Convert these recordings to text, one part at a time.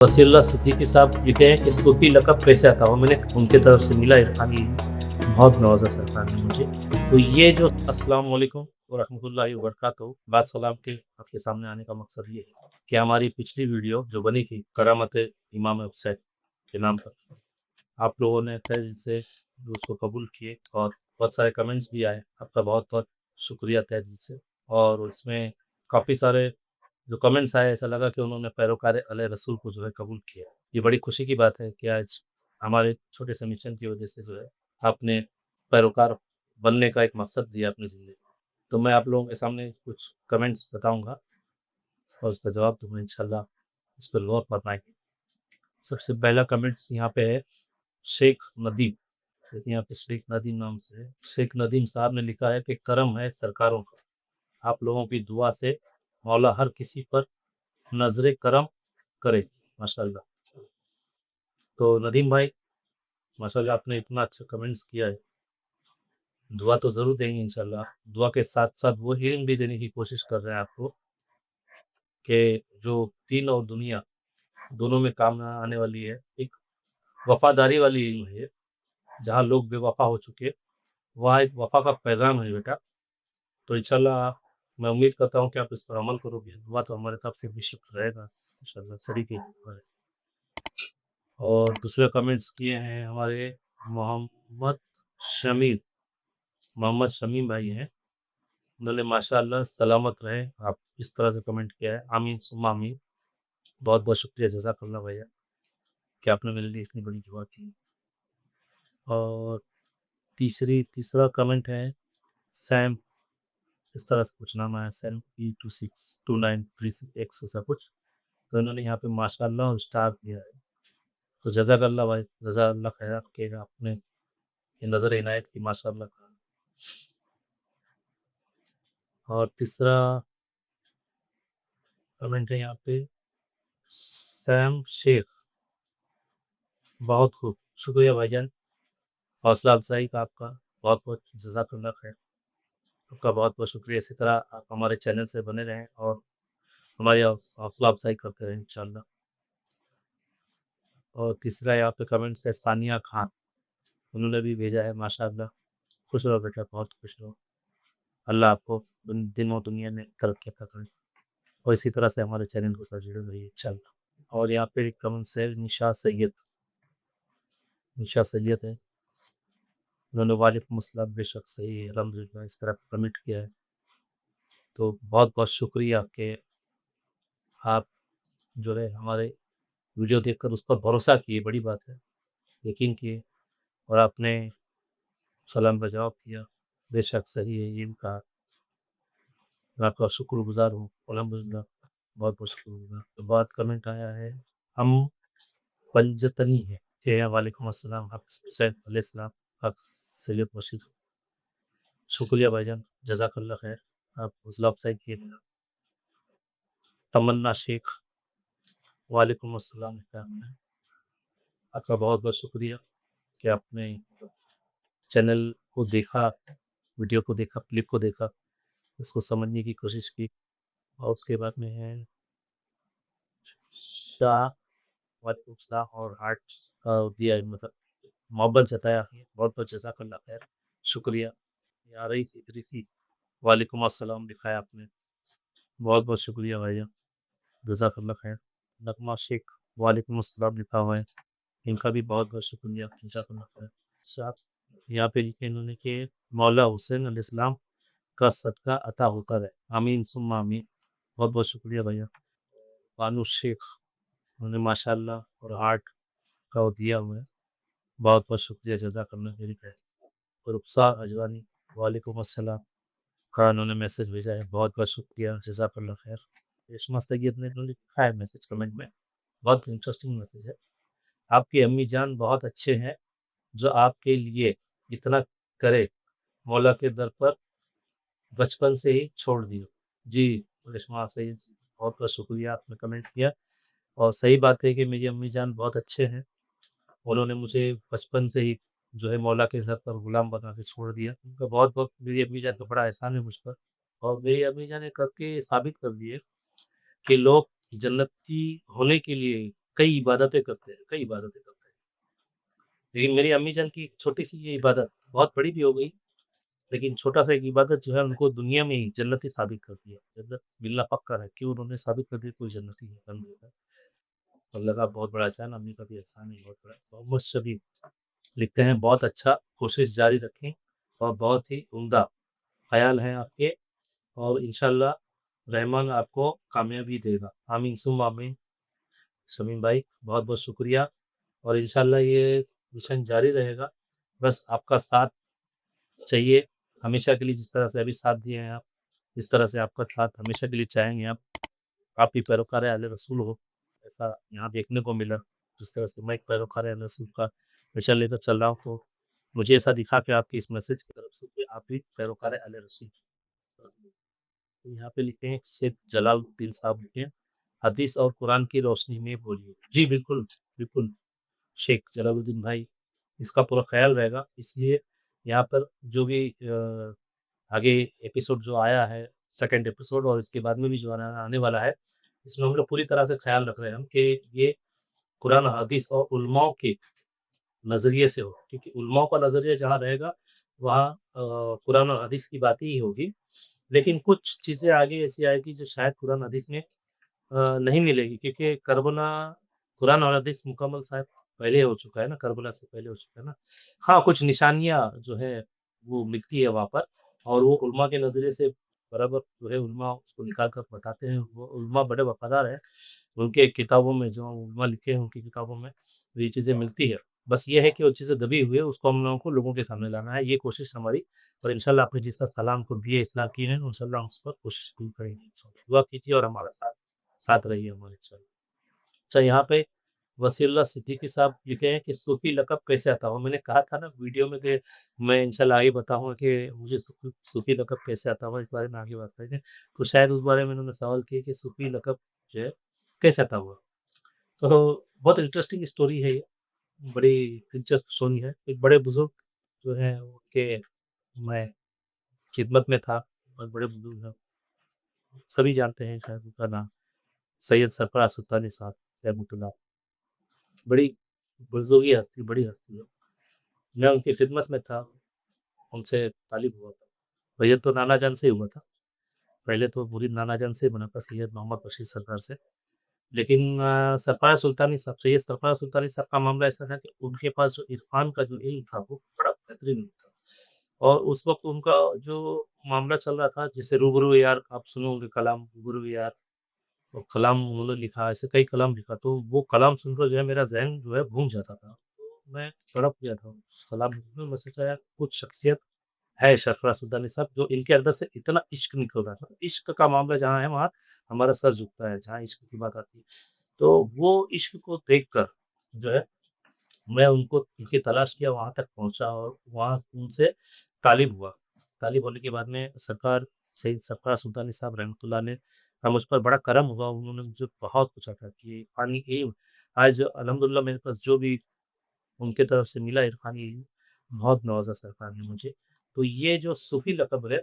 वसीउल्लाह सिद्दीकी साहब लिखे हैं कि सूफ़ी लक़ब कैसे आता हुआ, मैंने उनकी तरफ से मिला इरफ़ानी, बहुत नवाज़ा सरकार ने मुझे। तो ये जो अस्सलामु अलैकुम व रहमतुल्लाहि व बरकातहू, बात सलाम के आपके सामने आने का मकसद ये है कि हमारी पिछली वीडियो जो बनी थी करामत इमाम हुसैन के नाम पर, आप लोगों ने तहे दिल से उसको कबूल किए और बहुत सारे कमेंट्स भी आए। आपका बहुत-बहुत शुक्रिया तहे दिल से। और इसमें काफ़ी सारे जो कमेंट्स आए, ऐसा लगा कि उन्होंने पैरोकार अले रसूल को जो है कबूल किया। ये बड़ी खुशी की बात है कि आज हमारे छोटे से मिशन की वजह से जो है आपने पैरोकार बनने का एक मकसद दिया अपनी ज़िंदगी में। तो मैं आप लोगों के सामने कुछ कमेंट्स बताऊँगा और उसका जवाब दूँगा इंशाअल्लाह, इस पर गौर फरमाएँगे। सबसे पहला कमेंट्स यहाँ पे है शेख नदीम। देखिए यहाँ पे शेख नदीम नाम से है। शेख नदीम साहब ने लिखा है कि करम है सरकारों का, आप लोगों की दुआ से मौला हर किसी पर नज़रे करम करे, माशाअल्लाह। तो नदीम भाई, माशाअल्लाह आपने इतना अच्छा कमेंट्स किया है, दुआ तो ज़रूर देंगे इंशाअल्लाह। दुआ के साथ-साथ वो इल्म भी देने की कोशिश कर रहे हैं आपको कि जो दीन और दुनिया दोनों में काम आने वाली है। एक वफ़ादारी वाली इल्म है, जहाँ लोग बेवफ़ा हो चुके, वहाँ एक वफ़ा का पैगाम है बेटा। तो इंशाअल्लाह मैं उम्मीद करता हूँ कि आप इस पर अमल करोगे। दुआ तो हमारे तरफ से बेशक रहेगा इंशाअल्लाह, सभी के ऊपर। और दूसरे कमेंट्स किए हैं हमारे मोहम्मद शमीम मोहम्मद शमीम भाई हैं। उन्होंने माशाअल्लाह सलामत रहे, आप इस तरह से कमेंट किया है, आमीन सुम्मा आमीन। बहुत बहुत शुक्रिया जज़ाकल्लाह भैया कि आपने मेरे लिए इतनी बड़ी दुआ की। और तीसरा कमेंट है सैम, इस तरह से कुछ नाम आया, सैम P262936X ऐसा कुछ। तो इन्होंने यहाँ पे माशाअल्लाह और स्टार दिया है। तो जज़ाकल्लाह भाई, जज़ाकल्लाह खैर रखिएगा, आपने ये नज़र इनायत की माशाअल्लाह। और तीसरा कमेंट है यहाँ पे सैम शेख, बहुत खूब, शुक्रिया भाईजान, हौसला अफ़ज़ाई का आपका बहुत-बहुत जज़ाकल्लाह खैर। आपका बहुत-बहुत शुक्रिया। इसी तरह आप हमारे चैनल से बने रहें और हमारी हौसला अफ़ज़ाई करते रहें इंशाअल्लाह। और तीसरा यहाँ पे कमेंट्स है सानिया खान, उन्होंने भी भेजा है माशाअल्लाह। खुश रहो बेटा, बहुत खुश रहो। अल्लाह आपको दिन और दुनिया में तरक्की अता करे और इसी तरह से हमारे चैनल के साथ जुड़े रहिए इंशाअल्लाह। और यहाँ पे एक कमेंट्स है निशा सैयद है, उन्होंने वालेकुम अस्सलाम, बेशक सही है, अल्हम्दुलिल्लाह, इस तरह कमेंट किया है। तो बहुत-बहुत शुक्रिया कि आप जो है हमारे वीडियो देखकर उस पर भरोसा किए, बड़ी बात है। यकीन किए और आपने सलाम का जवाब दिया, बेशक सही है, ये भी कहा। मैं आपका शुक्रगुज़ार हूँ, अल्हम्दुलिल्लाह, बहुत-बहुत शुक्रगुज़ार। तो बाद कमेंट आया है, हम पंजतनी हैं। जी हाँ, वालेकुम अस्सलाम, हाफ़िज़ हुसैन अलैहिस्सलाम, हाफ़िज़ सैयद बशीर। शुक्रिया भाईजान, जज़ाकल्लाह खैर, आप हौसला अफ़ज़ाई किए मेरा। तमन्ना शेख, वालेकुम अस्सलाम, क्या हाल है? आपका बहुत-बहुत शुक्रिया कि आपने चैनल को देखा, वीडियो को देखा, क्लिप को देखा, उसको समझने की कोशिश की। और उसके बाद में है शाह, वालेकुम सलाम, और हार्ट दिया है, मतलब मोहब्बत जताया, बहुत-बहुत जज़ाकल्लाह खैर, शुक्रिया। या रईस इदरीसी, वालेकुम अस्सलाम लिखा है आपने, बहुत-बहुत शुक्रिया भाईजान, जज़ाकल्लाह खैर। नगमा शेख, वालेकुम अस्सलाम लिखा हुआ है, इनका भी बहुत-बहुत शुक्रिया, जज़ाकल्लाह खैर। साहब यहाँ पे लिखे इन्होंने कि मौला हुसैन अलैहिस्सलाम का सदका अता होता रहे, आमीन सुम्मा आमीन। बहुत-बहुत शुक्रिया भैया। बानू शेख, उन्होंने माशाअल्लाह और हार्ट का वो दिया हुआ है, बहुत-बहुत शुक्रिया, जज़ाकल्लाह वेरी खैर। और रुखसार अजवानी, वालेकुम अस्सलाम का उन्होंने मैसेज भेजा है, बहुत-बहुत शुक्रिया, जज़ाकल्लाह खैर। रेशमा सैयद ने इन्होंने लिखा है मैसेज कमेंट में, बहुत इंटरेस्टिंग मैसेज है। आपकी अम्मी जान बहुत अच्छे हैं, जो आपके लिए इतना करे, मौला के दर पर बचपन से ही छोड़ दियो। जी, रेशमा सैयद, बहुत-बहुत शुक्रिया, आपने कमेंट किया। और सही बात है कि मेरी अम्मी जान बहुत अच्छे हैं, उन्होंने मुझे बचपन से ही जो है मौला के दर पर गुलाम बना के छोड़ दिया। उनका बहुत-बहुत, मेरी अम्मी जान का बड़ा एहसान है मुझ पर। और मेरी अम्मी जान ने करके साबित कर दिए कि लोग जन्नती होने के लिए कई इबादतें करते हैं, कई इबादतें करते हैं। लेकिन मेरी अम्मी जान की छोटी-सी ये इबादत बहुत बड़ी भी हो गई, लेकिन छोटा-सा एक इबादत जो है उनको दुनिया में ही जन्नती साबित कर दिया। जन्नत मिलना पक्का है कि उन्होंने साबित कर दिया कोई जन्नती है, अल्हम्दुलिल्लाह। अल्लाह का बहुत बड़ा एहसान, अम्मी का भी एहसान है बहुत बड़ा। मोहम्मद शबीर लिखते हैं बहुत अच्छा, कोशिश जारी रखें और बहुत ही उम्दा ख़याल हैं आपके और इंशाअल्लाह रहमान आपको कामयाबी देगा। आमीन सुम्मा आमीन। शमीम भाई बहुत-बहुत शुक्रिया और इंशाअल्लाह ये मिशन जारी रहेगा। बस आपका साथ चाहिए हमेशा के लिए जिस तरह से अभी साथ दिए हैं आप, इस तरह से आपका साथ हमेशा के लिए चाहेंगे आप। आप ही पैरोकार आले रसूल हो, ऐसा यहाँ देखने को मिला। जिस तरह से मैं एक पैरोकार आले रसूल का मिशन लेकर चल रहा हूँ, तो मुझे ऐसा दिखा कि आपके इस मैसेज की तरफ से कि आप भी पैरोकार आले रसूल। तो यहाँ पे लिखे हैं शेख जलालुद्दीन साहब लिखे हैं, हदीस और कुरान की रोशनी में बोलिए। जी बिल्कुल, बिल्कुल। शेख जलालुद्दीन भाई, इसका पूरा ख़्याल रहेगा। इसलिए यहाँ पर जो भी आगे एपिसोड जो आया है, सेकंड एपिसोड और इसके बाद में भी जो आने वाला है, इसमें हम लोग पूरी तरह से ख़्याल रख रहे हैं हम कि ये कुरान, हदीस और उलमाओं के नज़रिए से हो। क्योंकि उलमाओं का नज़रिया जहाँ रहेगा, वहाँ कुरान और हदीस की बातें ही होगी। लेकिन कुछ चीज़ें आगे ऐसी आएगी जो शायद कुरान हदीस में नहीं मिलेगी क्योंकि करबला कुरान और हदीस मुकम्मल शायद पहले हो चुका है ना, करबला से पहले हो चुका है ना। हाँ, कुछ निशानियाँ जो है वो मिलती है वहाँ पर और वो उलमा के नज़रिए से बराबर जो है उलमा उसको निकाल कर बताते हैं। वो उलमा बड़े वफ़ादार हैं, उनके किताबों में जो उलमा लिखे हैं उनकी किताबों में ये चीज़ें मिलती है। बस ये है कि वो चीज़ें दबी हुई है उसको हम लोगों को लोगों के सामने लाना है, ये कोशिश हमारी और इंशाअल्लाह आपने जिस तरह सलाम को दिए इस्लाह की है, इंशाअल्लाह हम उस पर कोशिश पूरी करेंगे इंशाअल्लाह। दुआ कीजिए और हमारा साथ साथ रहिए हमारे इंशाअल्लाह। अच्छा यहाँ पे वसीउल्लाह सिद्दीकी साहब लिखे हैं कि सूफ़ी लक़ब कैसे आता हुआ? मैंने कहा था ना वीडियो में कि मैं इंशाअल्लाह आगे बताऊँगा कि मुझे सूफ़ी लक़ब कैसे आता हुआ, इस बारे में आगे बात करेंगे। तो शायद उस बारे में उन्होंने सवाल किया कि सूफ़ी लक़ब जो है कैसे आता हुआ? तो बहुत इंटरेस्टिंग स्टोरी है ये, बड़ी दिलचस्प स्टोरी है। एक बड़े बुज़ुर्ग जो हैं उनके मैं खिदमत में था और बड़े बुज़ुर्ग हैं, सभी जानते हैं शायद उनका नाम, सैयद सरफ़राज़ सुल्तानी साहब रहमतुल्लाह। बड़ी बुज़ुर्ग हस्ती, बड़ी हस्ती है। मैं उनकी खिदमत में था, उनसे ताल्लुक़ हुआ था। भैया तो नाना जान से ही हुआ था। पहले तो मुरीद नाना जान से बना था सैयद मोहम्मद बशीर सरकार से। लेकिन सरफ़राज़ सुल्तानी साहब सैयद सरफ़राज़ सुल्तानी साहब का मामला ऐसा था कि उनके पास जो इरफ़ान का जो इल्म था वो बड़ा बेहतरीन था। और उस वक़्त उनका जो मामला चल रहा था जैसे रूबरू यार आप सुने होंगे कलाम रूबरू यार, वो कलाम उन्होंने लिखा, ऐसे कई कलाम लिखा, तो वो कलाम सुनकर जो है मेरा ज़हन जो है घूम जाता था। तो मैं तड़प गया था उस कलाम में, मैं सोचा यार कुछ शख्सियत है सरफ़राज़ सुल्तानी साहब जो इनके अंदर से इतना इश्क निकल रहा था। इश्क का मामला जहाँ है वहाँ हमारा सर झुकता है, जहाँ इश्क की बात आती है। तो वो इश्क को देखकर जो है मैं उनको उनकी तलाश किया, वहाँ तक पहुँचा और वहाँ उनसे तालिब हुआ। तालिब होने के बाद में सरकार सैयद सरफ़राज़ सुल्तानी साहब रहमतुल्लाह ने मुझ पर बड़ा करम हुआ, उन्होंने मुझे बहुत कुछ अता किए। इरफ़ानी इल्म आज अल्हम्दुलिल्लाह मेरे पास जो भी उनके तरफ से मिला इरफ़ानी इल्म, बहुत नवाज़ा सरकार ने मुझे। तो ये जो सूफ़ी लक़ब है,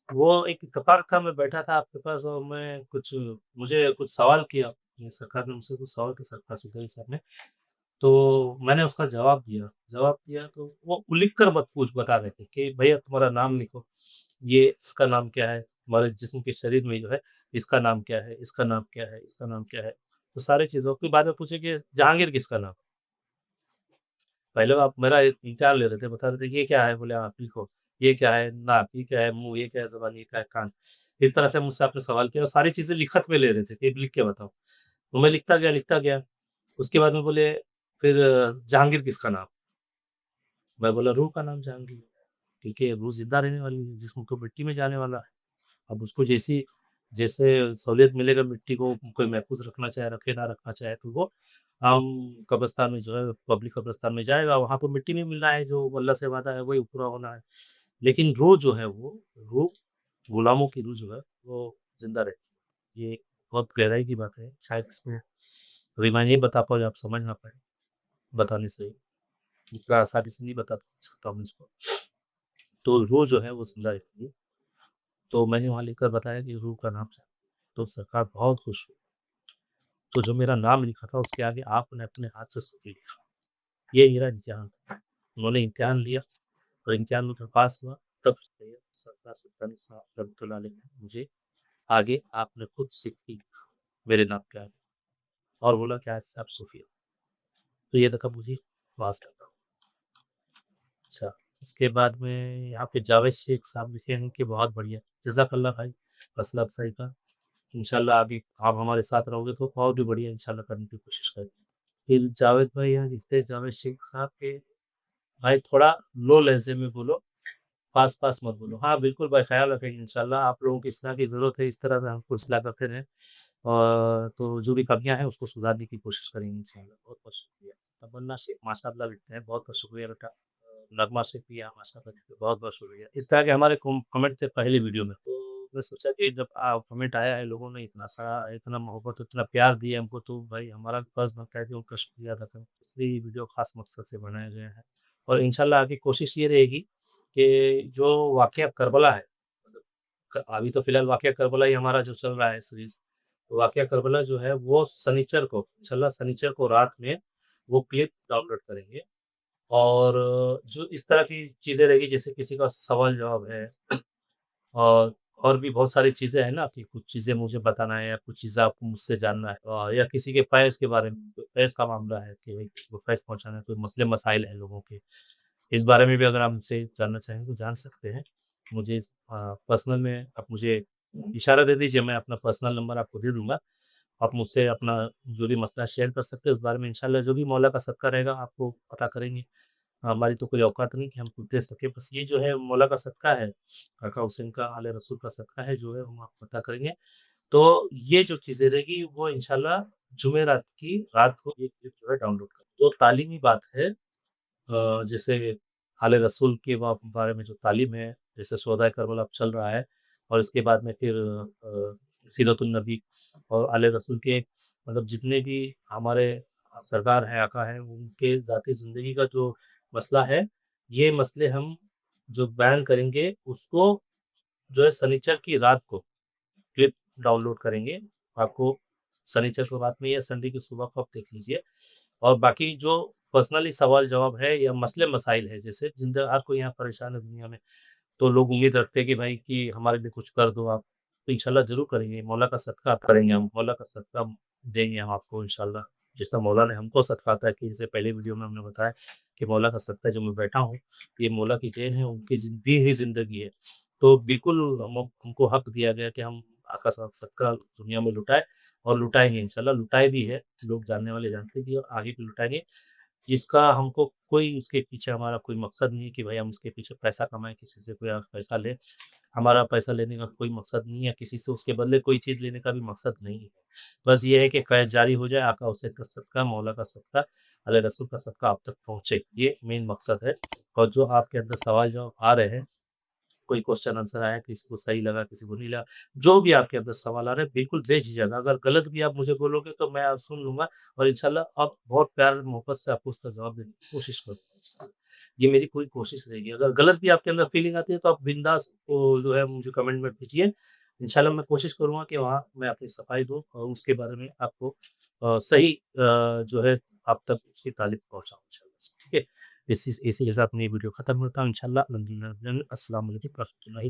वो एक इत्तेफ़ाक था मैं बैठा था आपके पास और मैं कुछ मुझे कुछ सवाल किया, ये सरकार ने मुझसे कुछ सवाल किया सरफ़राज़ सुल्तानी साहब ने। तो मैंने उसका जवाब दिया तो वो लिख कर मत पूछ बता रहे थे कि भैया तुम्हारा नाम लिखो, ये इसका नाम क्या है? हमारे जिस्म के शरीर में जो है, इसका नाम क्या है? इसका नाम क्या है? इसका नाम क्या है? तो सारी चीज़ों फिर बाद में पूछे कि जहांगीर किसका नाम? पहले आप मेरा इंतज़ार ले रहे थे, बता रहे थे ये क्या है? बोले आप लिखो। ये क्या है? नाक, ये क्या है? मुँह, ये क्या है ज़ुबान, ये क्या है कान? इस तरह से मुझसे आपने सवाल किया और सारी चीज़ें लिखत में ले रहे थे कि लिख के बताओ। तो मैं लिखता गया। उसके बाद में बोले फिर जहांगीर किसका नाम? मैं बोला रूह का नाम जहांगीर है, क्योंकि रूह ज़िंदा रहने वाली है, जिस्म तो मिट्टी में जाने वाला है। अब उसको जैसे सहूलियत मिलेगा मिट्टी को कोई महफ़ूज़ रखना चाहे रखे, ना रखना चाहे तो वो कब्रिस्तान में जो है पब्लिक कब्रिस्तान में जाएगा, वहाँ पे मिट्टी में मिलना है, जो अल्लाह से वादा है वही पूरा होना है। लेकिन रूह जो है वो रूह गुलामों की रूह जो है वो ज़िंदा रहती है। ये बहुत गहराई की बात है, शायद इसमें अभी मैं नहीं बता पाऊँ या आप समझ ना पाएँ, बताने से इतना आसानी से नहीं बता सकता हूँ इसको। तो रूह जो है वो ज़िंदा रहती है। तो मैंने वहाँ लिखकर बताया कि रूह का नाम था। तो सरकार बहुत खुश हुई। तो जो मेरा नाम लिखा था उसके आगे आपने अपने हाथ से सूफी लिखा। ये मेरा इम्तिहान था। उन्होंने इम्तिहान लिया और इम्तिहान में जब पास हुआ, तब से सरदार सुल्तान साहब रहमतुल्लाह अलैह ने मुझे आगे आपने खुद सिक्की लिखा मेरे नाम के आगे और बोला कि आज से आप सूफी हो। तो ये देखा मुझे वास करता हूँ। अच्छा, उसके बाद में यहाँ पे जावेद शेख साहब लिखे हैं कि बहुत बढ़िया, जज़ाकल्लाह भाई, हौसला अफ़ज़ाई का। इंशाल्लाह अभी आप हमारे साथ रहोगे तो और भी बढ़िया इंशाल्लाह करने की कोशिश करेंगे। फिर जावेद भाई यहाँ लिखते हैं, जावेद शेख साहब के भाई थोड़ा लो लहज़े में बोलो, पास-पास मत बोलो। हाँ, बिल्कुल भाई, ख़्याल रखेंगे इंशाल्लाह। आप लोगों की इस्लाह की ज़रूरत है, इस तरह से हमको इस्लाह करते रहें और तो जो भी कमियाँ हैं उसको सुधारने की कोशिश करेंगे इंशाल्लाह। बहुत-बहुत शुक्रिया। तमन्ना शेख माशाअल्लाह लिखते हैं, बहुत-बहुत शुक्रिया बेटा। नगमा शेख भी यहाँ माशाअल्लाह लिखते हैं, बहुत-बहुत शुक्रिया। इस तरह के हमारे कमेंट थे पहली वीडियो में, तो मैं सोचा कि जब कमेंट आया है, लोगों ने इतना सारा, इतना मोहब्बत, इतना प्यार दिया हमको, तो भाई हमारा फ़र्ज़ बनता है कि उनका शुक्रिया अदा करें। इसलिए ये वीडियो ख़ास मकसद से बनाए गए हैं और इंशाल्लाह आगे कोशिश ये रहेगी कि जो वाक़या करबला है, मतलब अभी तो फ़िलहाल वाक़या करबला ही हमारा जो चल रहा है सीरीज़, तो वाक़या करबला जो है वो शनिचर को, इंशाल्लाह शनिचर को रात में वो क्लिप डाउनलोड करेंगे और जो इस तरह की चीज़ें रहेगी, जैसे किसी का सवाल-जवाब है और और भी बहुत सारी चीज़ें हैं ना कि कुछ चीज़ें मुझे बताना है या कुछ चीज़ें आपको मुझसे जानना है, या किसी के फैज़ के बारे में, कोई फैज़ का मामला है कि भाई किसी को फैज़ पहुँचाना है, कोई मसले-मसाइल हैं लोगों के। इस बारे में भी अगर आप मुझसे जानना चाहें तो जान सकते हैं। मुझे पर्सनल में आप मुझे इशारा दे दीजिए, मैं अपना पर्सनल नंबर आपको दे दूँगा। आप मुझसे अपना जो भी मसला शेयर कर सकते हैं, उस बारे में इंशाल्लाह जो भी मौला का सदका रहेगा आपको पता करेंगे। हमारी तो कोई औकात नहीं कि हम खुद दे सकें, बस ये जो है मौला का सदका है, आका हुसैन का, आले रसूल का सदका है जो है हम आपको अता करेंगे। तो ये जो चीज़ें रहेगी वो इंशाल्लाह जुमेरात की रात को ये क्लिप जो है डाउनलोड कर जो तालीमी बात है, जैसे आले रसूल के बारे में जो तालीम है, जैसे शोहदाए करबला अब चल रहा है और इसके बाद में फिर सीरतुन नबी और आले रसूल के, मतलब जितने भी हमारे सरदार हैं, आका हैं, उनके ज़ाती ज़िंदगी का जो मसला है, ये मसले हम जो बयान करेंगे, उसको जो है शनिचर की रात को क्लिप डाउनलोड करेंगे। आपको शनिचर को रात में या संडे की सुबह को आप देख लीजिए और बाकी जो पर्सनली सवाल-जवाब है या मसले-मसाइल है, जैसे ज़िंदा हर कोई यहाँ परेशान है दुनिया में, तो लोग उम्मीद रखते हैं कि भाई कि हमारे लिए कुछ कर दो आप। तो इंशाल्लाह ज़रूर करेंगे, मौला का सदका करेंगे हम, मौला का सदका देंगे हम आपको इंशाल्लाह। जिस तरह मौला ने हमको सदका अता किया, जैसे पहले वीडियो में हमने बताया कि मौला का सदका जो मैं बैठा हूँ, ये मौला की देन है, उनकी दी हुई ज़िंदगी है। तो बिल्कुल हमको हक दिया गया कि हम आका साहब सदका दुनिया में लुटाएँ और लुटाएँगे इंशाल्लाह, लुटाए भी है। लोग जानने वाले जानते भी हैं और आगे भी लुटाएँगे। जिसका हमको कोई उसके पीछे हमारा कोई मकसद नहीं है कि भाई हम उसके पीछे पैसा कमाएँ, किसी से कोई पैसा लें। हमारा पैसा लेने का कोई मकसद नहीं है, किसी से उसके बदले कोई चीज़ लेने का भी मकसद नहीं है। बस ये है कि फ़ैज़ जारी हो जाए, आका हुसैन का सदका, मौला का सदका, अल्लाह रसूल का सदका आप तक पहुँचे, ये मेन मकसद है। और जो आपके अंदर सवाल-जवाब आ रहे हैं, कोई क्वेश्चन आंसर आया, किसी को सही लगा, किसी को नहीं लगा, जो भी आपके अंदर सवाल आ रहे हैं, बिल्कुल बेझिझक अगर गलत भी आप मुझे बोलोगे तो मैं सुन लूँगा और इंशाल्लाह अब बहुत प्यार मोहब्बत से आपको उसका जवाब देने की कोशिश करूँगा इंशाल्लाह। ये मेरी पूरी कोशिश रहेगी। अगर गलत भी आपके अंदर फीलिंग आती है तो आप बिंदास वो जो है मुझे कमेंट में भेजिए। इंशाल्लाह मैं कोशिश करूँगा कि वहाँ मैं अपनी सफाई दूँ और उसके बारे में आपको सही जो है आप तक उसकी तारीफ़ पहुँचाऊँ इंशाल्लाह से, ठीक है? इसी इसी के साथ मैं ये वीडियो खत्म करता हूँ इंशाल्लाह। अस्सलाम वालेकुम रहमतुल्लाहि